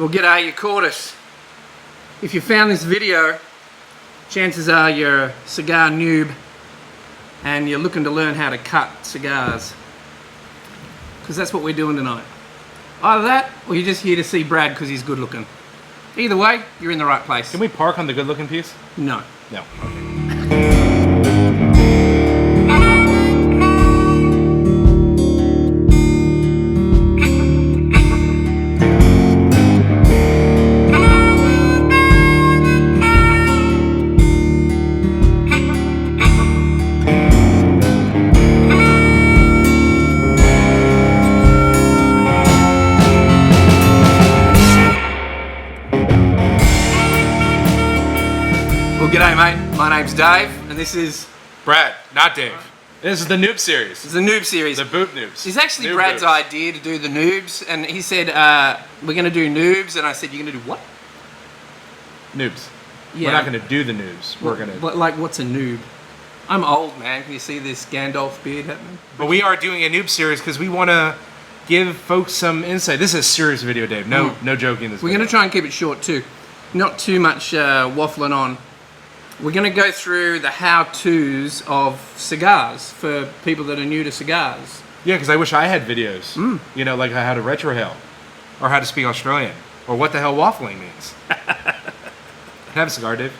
Well, g'day, you caught us. If you found this video, chances are you're a cigar noob and you're looking to learn how to cut cigars. Because that's what we're doing tonight. Either that, or you're just here to see Brad because he's good looking. Either way, you're in the right place. Can we park on the good looking piece? No. No. G'day mate, my name's Dave and this is Brad, not Dave. This is the noob series. the noob series. The boot noobs. It's actually Noob Brad's noobs. idea to do the noobs, and he said we're going to do noobs, and I said you're going to do what? Noobs. Yeah. We're not going to do the noobs. We're going to. Like what's a noob? I'm old, man. Can you see this Gandalf beard happening? But we are doing a noob series because we want to give folks some insight. This is a serious video, Dave. No joking. This. We're going to try and keep it short too, not too much waffling on. We're going to go through the how-tos of cigars for people that are new to cigars. Yeah, because I wish I had videos. You know, like how to retrohale, or how to speak Australian, or what the hell waffling means. Have a cigar, Dave.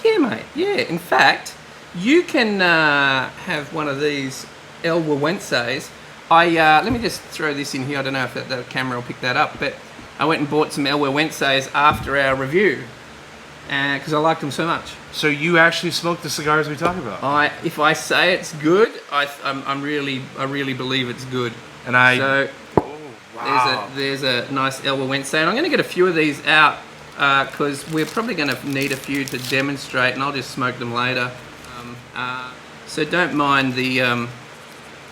Yeah, mate. Yeah. In fact, you can have one of these El Huehuenses. Let me just throw this in here. I don't know if the camera will pick that up, but I went and bought some El Huehuenses after our review because I liked them so much. So you actually smoke the cigars we talk about? If I say it's good, I really believe it's good. And I. So Oh, wow. there's a nice El Huehuense, and I'm going to get a few of these out because we're probably going to need a few to demonstrate, and I'll just smoke them later. So don't mind the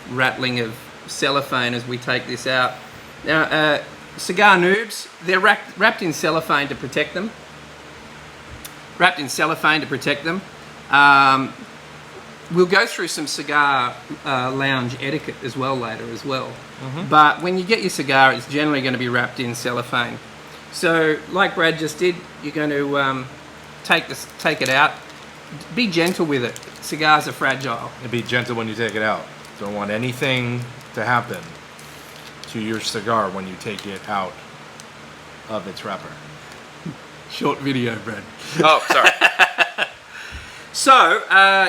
rattling of cellophane as we take this out. Now, cigar noobs, they're wrapped in cellophane to protect them. We'll go through some cigar lounge etiquette as well later as well. But when you get your cigar, it's generally going to be wrapped in cellophane. So, like Brad just did, you're going to take it out. Be gentle with it. Cigars are fragile. And be gentle when you take it out. Don't want anything to happen to your cigar when you take it out of its wrapper. Short video, Brad. Oh, sorry. So,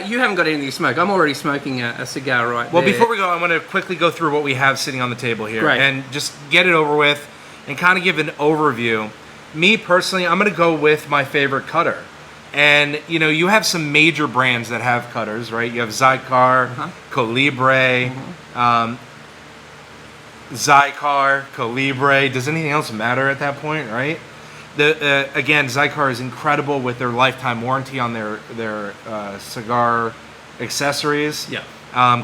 you haven't got anything to smoke. I'm already smoking a cigar right there. Well, before we go, I want to quickly go through what we have sitting on the table here. Great. And just get it over with and kind of give an overview. Me, personally, I'm going to go with my favorite cutter. And, you know, you have some major brands that have cutters, right? You have Cigar, Colibre, Cigar, Colibre. Does anything else matter at that point, right? Again, Cigar is incredible with their lifetime warranty on their cigar accessories. Yeah.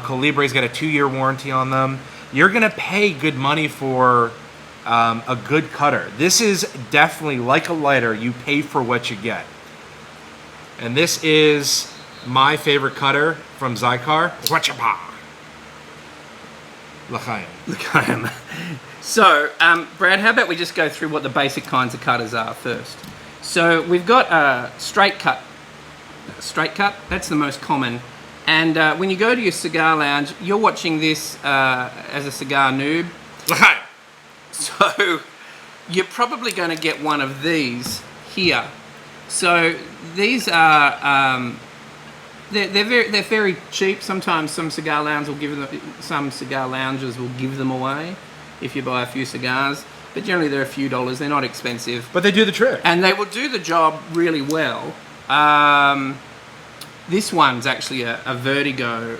Colibre's got a 2-year warranty on them. You're going to pay good money for a good cutter. This is definitely like a lighter. You pay for what you get. And this is my favorite cutter from Cigar. L'chaim. So, Brad, how about we just go through what the basic kinds of cutters are first. So, we've got a straight cut. Straight cut, that's the most common. And when you go to your cigar lounge, you're watching this as a cigar noob. L'chaim. So, you're probably going to get one of these here. So, these are... They're very cheap. Sometimes some cigar lounges will give them away if you buy a few cigars. But generally they're a few dollars. They're not expensive. But they do the trick. And they will do the job really well. This one's actually a Vertigo.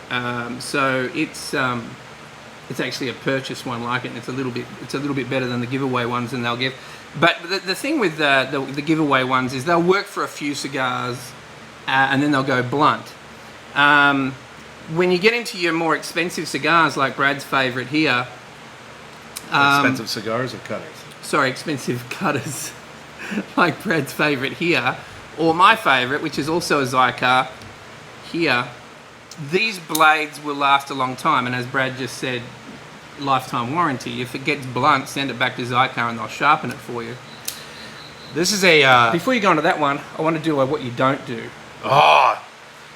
So it's actually a purchase one like it. And it's a little bit better than the giveaway ones and they'll give. But the thing with the giveaway ones is they'll work for a few cigars and then they'll go blunt. When you get into your more expensive cigars, like Brad's favourite here... expensive cigars or cutters? Sorry, expensive cutters, like Brad's favourite here, or my favourite, which is also a Cigar, here. These blades will last a long time, and as Brad just said, lifetime warranty. If it gets blunt, send it back to Cigar and they'll sharpen it for you. This is a... Before you go on to that one, I want to do what you don't do. oh!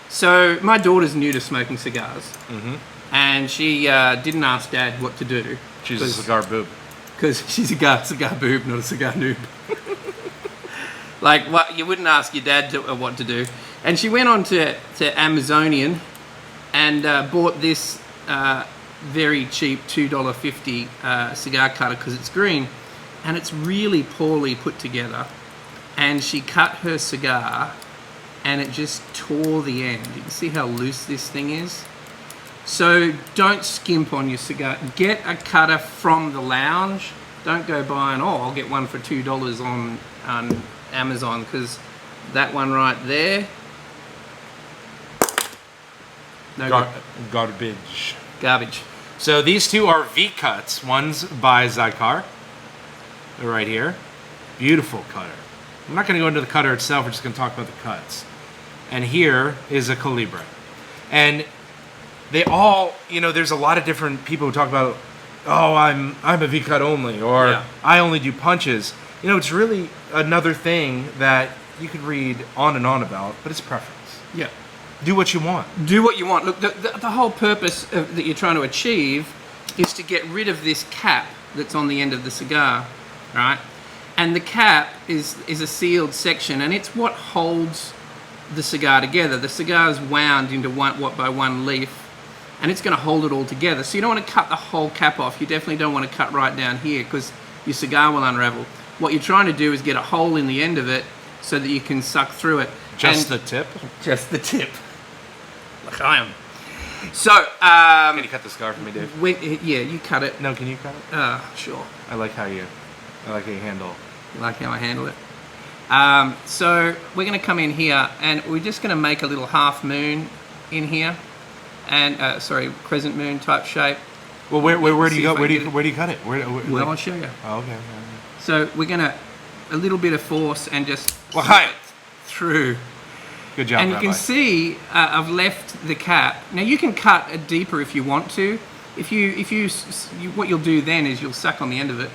So my daughter's new to smoking cigars, Mm-hmm. and she didn't ask Dad what to do. She's a cigar boob. Because she's a cigar boob, not a cigar noob. Like, what, you wouldn't ask your dad what to do. And she went on to Amazonian and bought this very cheap $2.50 cigar cutter because it's green. And it's really poorly put together. And she cut her cigar and it just tore the end. You can see how loose this thing is. So don't skimp on your cigar. Get a cutter from the lounge. Don't go buying, I'll get one for $2 on Amazon, because that one right there, no Garbage. garbage. So these two are V-cuts. One's by Cigar. They're right here. Beautiful cutter. I'm not going to go into the cutter itself. We're just going to talk about the cuts. And here is a Calibre. And they all, there's a lot of different people who talk about, I'm a V-cut only, or Yeah. I only do punches. It's really another thing that you could read on and on about, but it's preference. Yeah. Do what you want. Do what you want. Look, the whole purpose that you're trying to achieve is to get rid of this cap that's on the end of the cigar, right? And the cap is a sealed section, and it's what holds the cigar together. The cigar is wound into one leaf, and it's going to hold it all together. So you don't want to cut the whole cap off. You definitely don't want to cut right down here, because your cigar will unravel. What you're trying to do is get a hole in the end of it so that you can suck through it. Just the tip? Just the tip. Like I am. So, Can you cut the cigar for me, Dave? yeah, you cut it. No, can you cut it? Sure. I like how you handle. You like how I handle it. So we're going to come in here, and we're just going to make a little half moon in here, and crescent moon type shape. Well, where do you go? Where do you cut it? Well, I'll show you. Oh, okay. So we're going to a little bit of force and just Well, hi. through. Good job, And you Rabbi. can see I've left the cap. Now you can cut it deeper if you want to. What you'll do then is you'll suck on the end of it,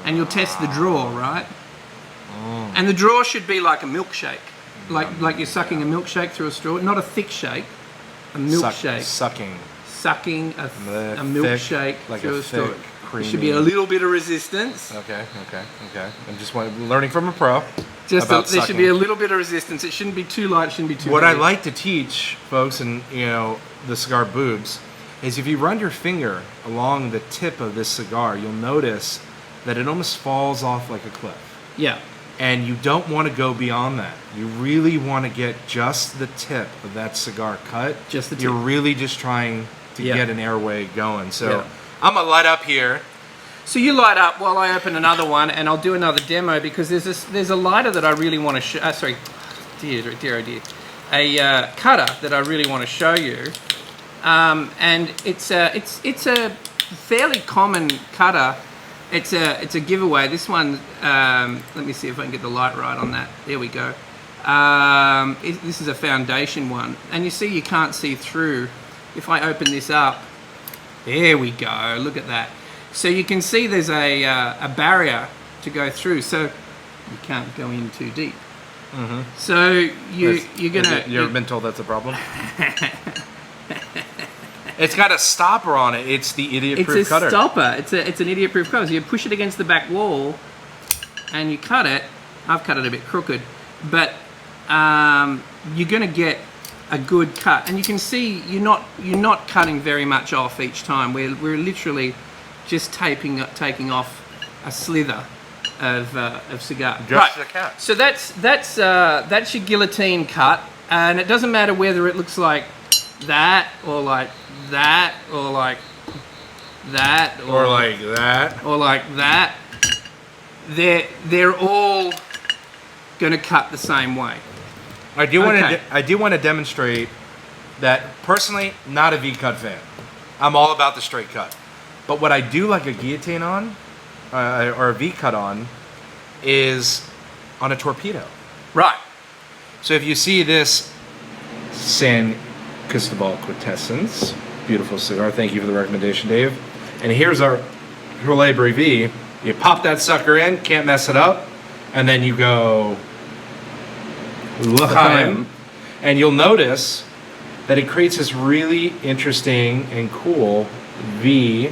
and you'll test the draw, right? And the draw should be like a milkshake, like you're sucking a milkshake through a straw, not a thick shake, a milkshake. Sucking a milkshake like through a a straw. thick, There should be a little bit of resistance. Okay. I'm just learning from a pro. There sucking. should be a little bit of resistance. It shouldn't be too light. It shouldn't be too What heavy. I like to teach folks, and the cigar boobs, is if you run your finger along the tip of this cigar, you'll notice that it almost falls off like a cliff. Yeah. And you don't want to go beyond that. You really want to get just the tip of that cigar cut. Just the tip. You're really just trying to get an airway going. So Yeah. I'm going to light up here. So you light up while I open another one, and I'll do another demo, because there's a lighter that I really want to show. Dear oh dear. A cutter that I really want to show you, and it's a fairly common cutter. It's a giveaway. This one, let me see if I can get the light right on that. There we go. This is a foundation one, and you see you can't see through. If I open this up, there we go. Look at that. So you can see there's a barrier to go through, so you can't go in too deep. Mm-hmm. So You've been told that's a problem? It's got a stopper on it. It's the idiot-proof cutter. It's a stopper. It's an idiot-proof cutter. So you push it against the back wall, and you cut it. I've cut it a bit crooked, but you're going to get a good cut. And you can see you're not cutting very much off each time. We're literally just taking off a slither of cigar. Just the cap. So that's your guillotine cut, and it doesn't matter whether it looks like that or like that or like that Or like that. or like that. They're all going to cut the same way. I do Okay. want to demonstrate that personally, not a V-cut fan. I'm all about the straight cut. But what I do like a guillotine on, or a V-cut on, is on a torpedo. Right. So if you see this San Cristobal Quintessence, beautiful cigar. Thank you for the recommendation, Dave. And here's our Calibre V. You pop that sucker in, can't mess it up, and then you go l'chaim, and you'll notice that it creates this really interesting and cool V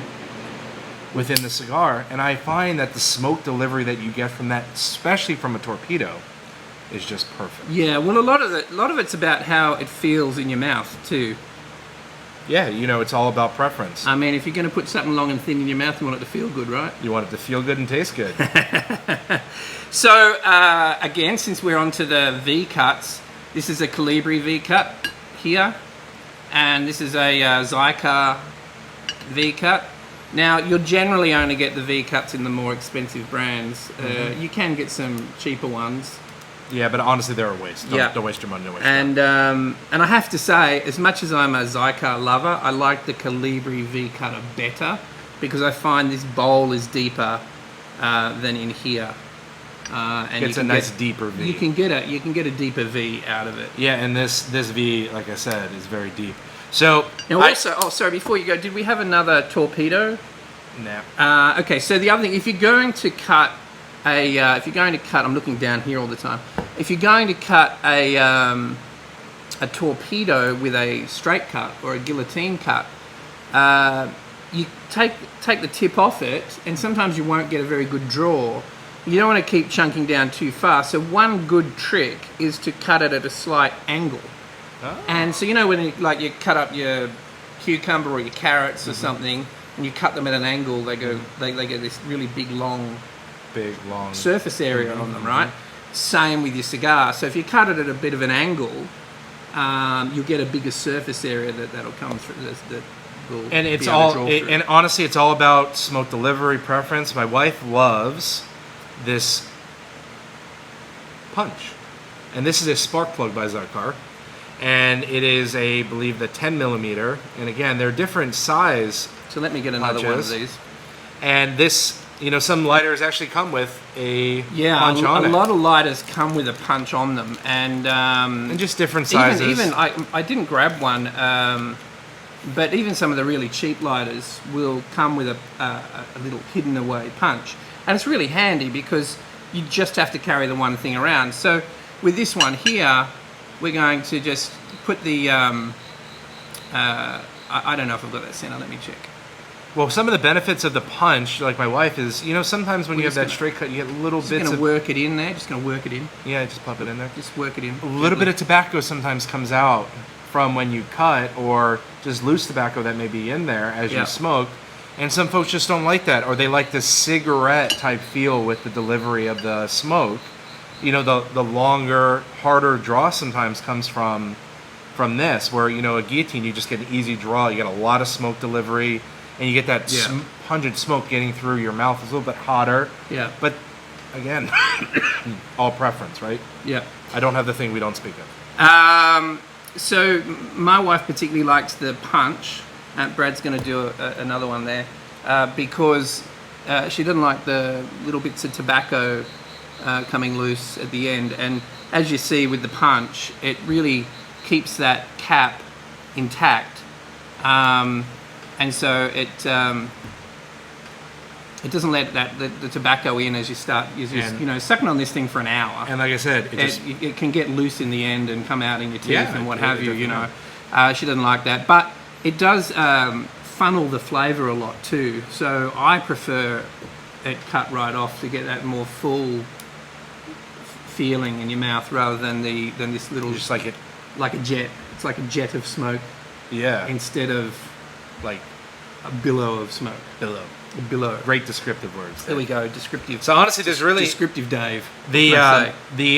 within the cigar. And I find that the smoke delivery that you get from that, especially from a torpedo, is just perfect. Yeah, well, a lot of it's about how it feels in your mouth too. Yeah, you know, it's all about preference. I mean, if you're going to put something long and thin in your mouth, you want it to feel good, right? You want it to feel good and taste good. So, again, since we're onto the V cuts, this is a Colibri V cut here, and this is a Cigar V cut. Now, you'll generally only get the V cuts in the more expensive brands. You can get some cheaper ones. Yeah, but honestly, they're a waste. Don't waste your money. Don't waste your money. And I have to say, as much as I'm a Cigar lover, I like the Colibri V cutter better because I find this bowl is deeper than in here. And it's a nice deeper V. You can get a deeper V out of it. Yeah, and this V, like I said, is very deep. So now also, sorry, before you go, did we have another torpedo? No. Okay, so the other thing, if you're going to cut I'm looking down here all the time. If you're going to cut a torpedo with a straight cut or a guillotine cut, you take the tip off it, and sometimes you won't get a very good draw. You don't want to keep chunking down too far. So one good trick is to cut it at a slight angle. Oh. And so you know when you cut up your cucumber or your carrots or something, and you cut them at an angle, they get this really big long surface area on them, right? Same with your cigar. So if you cut it at a bit of an angle, you'll get a bigger surface area that'll come through. And honestly, it's all about smoke delivery preference. My wife loves this punch, and this is a spark plug by Cigar, and it is I believe the 10 millimeter. And again, they're different size. So let me get another one of these. And this. You know, some lighters actually come with a punch on it. A lot of lighters come with a punch on them, and just different sizes. Even I didn't grab one, but even some of the really cheap lighters will come with a little hidden away punch, and it's really handy because you just have to carry the one thing around. So with this one here, we're going to just put the I don't know if I've got that center. Let me check. Well, some of the benefits of the punch, like my wife, is, you know, sometimes when you have that straight cut, you get little bits of... Just going to work it in there. Just going to work it in. Yeah, just pop it in there. Just work it in. A little bit of tobacco sometimes comes out from when you cut, or just loose tobacco that may be in there as you smoke. And some folks just don't like that, or they like the cigarette type feel with the delivery of the smoke. You know, the longer, harder draw sometimes comes from this, where, you know, a guillotine, you just get an easy draw. You get a lot of smoke delivery. And you get that pungent smoke getting through your mouth. It's a little bit hotter. Yeah. But, again, all preference, right? Yeah. I don't have the thing we don't speak of. So, my wife particularly likes the punch. Brad's going to do another one there. Because she doesn't like the little bits of tobacco coming loose at the end. And as you see with the punch, it really keeps that cap intact. And so it doesn't let the tobacco in as you start, sucking on this thing for an hour. And like I said, it can get loose in the end and come out in your teeth and what have you. She doesn't like that, but it does funnel the flavour a lot too. So I prefer it cut right off to get that more full feeling in your mouth rather than this little just like a jet. It's like a jet of smoke. Yeah. Instead of like a billow of smoke. A billow. Great descriptive words. There we go. Descriptive. So honestly, there's really descriptive Dave. The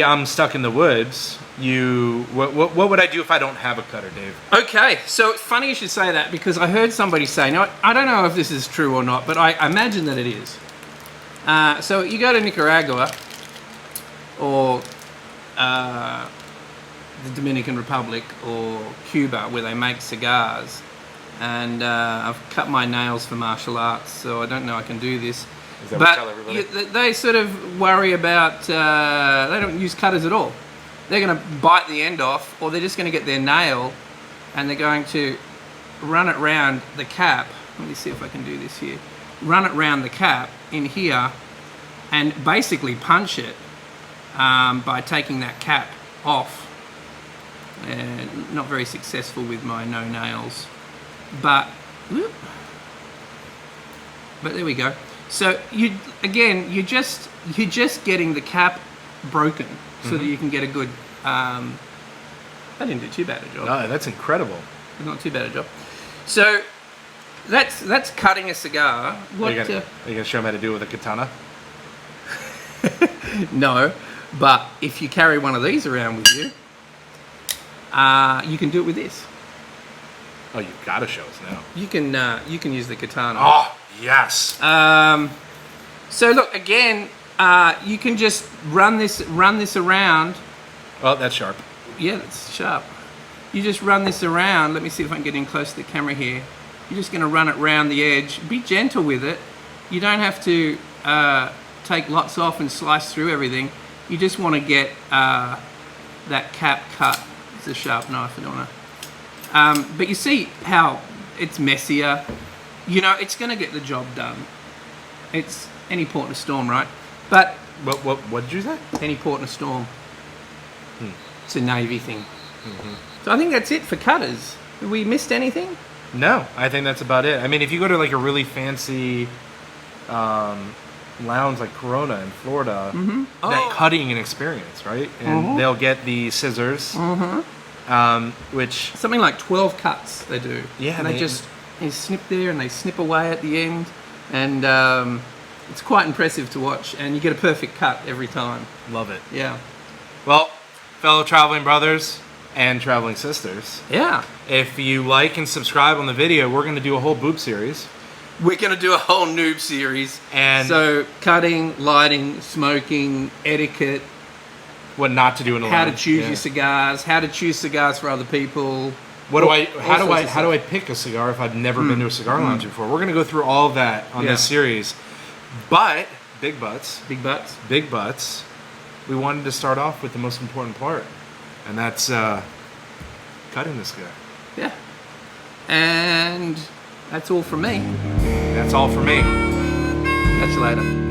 I'm stuck in the woods. What would I do if I don't have a cutter, Dave? Okay, so it's funny you should say that because I heard somebody say. Now I don't know if this is true or not, but I imagine that it is. So you go to Nicaragua or the Dominican Republic or Cuba where they make cigars. And I've cut my nails for martial arts, so I don't know I can do this. Is that what you tell everybody? They sort of worry about, they don't use cutters at all. They're going to bite the end off, or they're just going to get their nail, and they're going to run it round the cap. Let me see if I can do this here. run it round the cap in here, and basically punch it by taking that cap off. And not very successful with my no nails, but there we go. So you're just getting the cap broken so that you can get a good. I didn't do too bad a job. No, that's incredible. Not too bad a job. So that's cutting a cigar. What? Are you gonna show them how to do it with a katana? No, but if you carry one of these around with you, you can do it with this. Oh, you've got to show us now. You can use the katana. Oh, yes. So look again. You can just run this around. Oh, that's sharp. Yeah, that's sharp. You just run this around. Let me see if I can get in close to the camera here. You're just going to run it around the edge. Be gentle with it. You don't have to take lots off and slice through everything. You just want to get that cap cut. It's a sharp knife. I don't want to. But you see how it's messier. You know, it's going to get the job done. It's any port in a storm, right? But What did you say? any port in a storm. It's a Navy thing. So I think that's it for cutters. Have we missed anything? No, I think that's about it. I mean, if you go to like a really fancy lounge like Corona in Florida, that cutting an experience, right? And they'll get the scissors, which Something like 12 cuts they do. Yeah, and they- they just snip there and they snip away at the end. And it's quite impressive to watch. And you get a perfect cut every time. love it. Yeah. Well, fellow traveling brothers and traveling sisters, Yeah. if you like and subscribe on the video, we're going to do a whole boob series. We're going to do a whole noob series. And so cutting, lighting, smoking, etiquette, what not to do in a how to lounge. choose Yeah. your cigars, how to choose cigars for other people. How all sorts of do I pick a cigar if I've never been to a cigar lounge before? We're going to go through all of that on Yeah. this series. But big butts, Big butts. we wanted to start off with the most important part, and that's cutting this guy. Yeah. And that's all from me. That's all for me. Catch you later.